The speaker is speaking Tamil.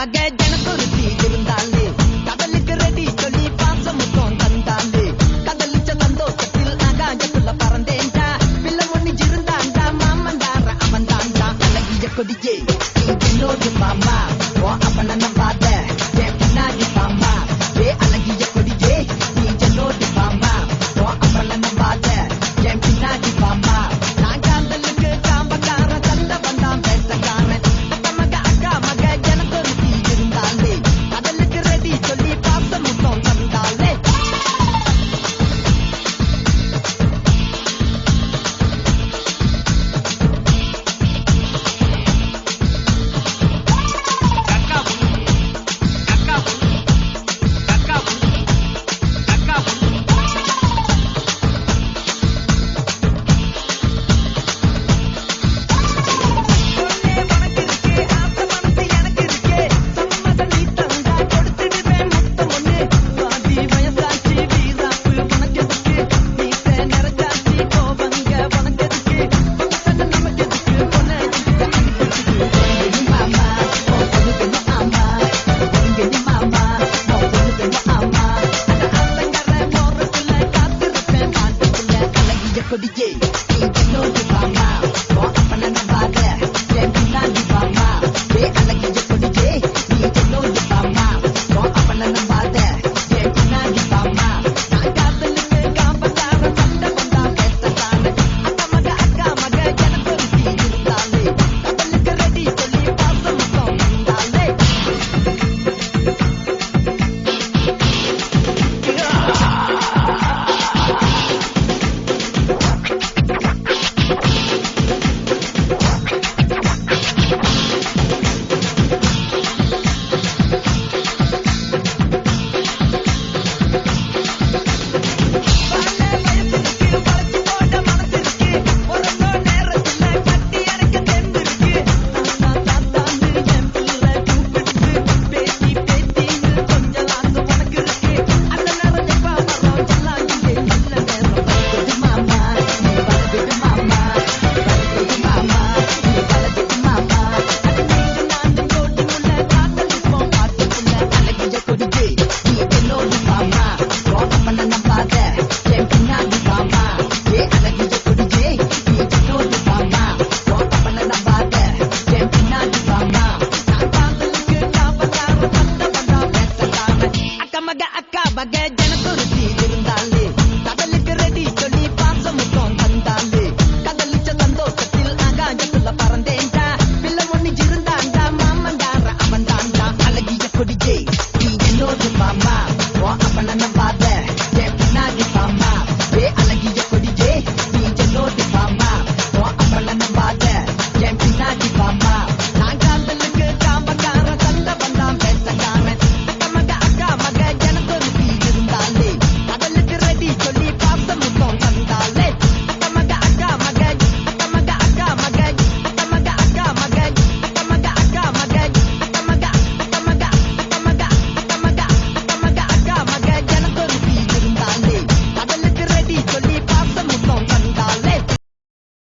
மக ஜனக்குருத்தி இருந்தாலே கடலுக்கு ரெடி சொல்லி பாசம் முத்தம் தந்தாலே கடலிச்ச சந்தோஷத்தில் ஆகாயத்துல பறந்தேன்டா பிள்ளை ஒண்ணு இருந்தாண்டா மாமன் தார அவன் தாண்டா அழகிய கொடியே என்னோடு மாமா ஓ அவன நம்பாத என் பின்னாடி மாமா ஏ அழகிய கொடியே நீ என்னோடு மாமா ஓ அவன நம்பாத என் பின்னாடி மாமா நான் காதலுக்கு காம்பக்கார தந்த வந்தான் பேசக்காரன் மக அக்கா மக ஜனக்குருத்தி இருந்தாலே கடலுக்கு ரெடி சொல்லி பாசம் முத்தம் தந்தாலே கொடியே என்னோடு மாமா ஓ அப்பன நம்பாத என் பின்னாடி மாமா ஏ அழகிய கொடியே நீ என்னோடு மாமா ஓ அப்பன நம்பாத என் பின்னாடி மாமா நான் காதலுக்கு காம்பக்கார சண்டை வந்தா பேசத்தானே அக்கா மக ஜனக்குருத்தி இருந்தாலே கடலுக்கு ரெடி சொல்லி பாசம் முத்தம் தந்தாலே Baga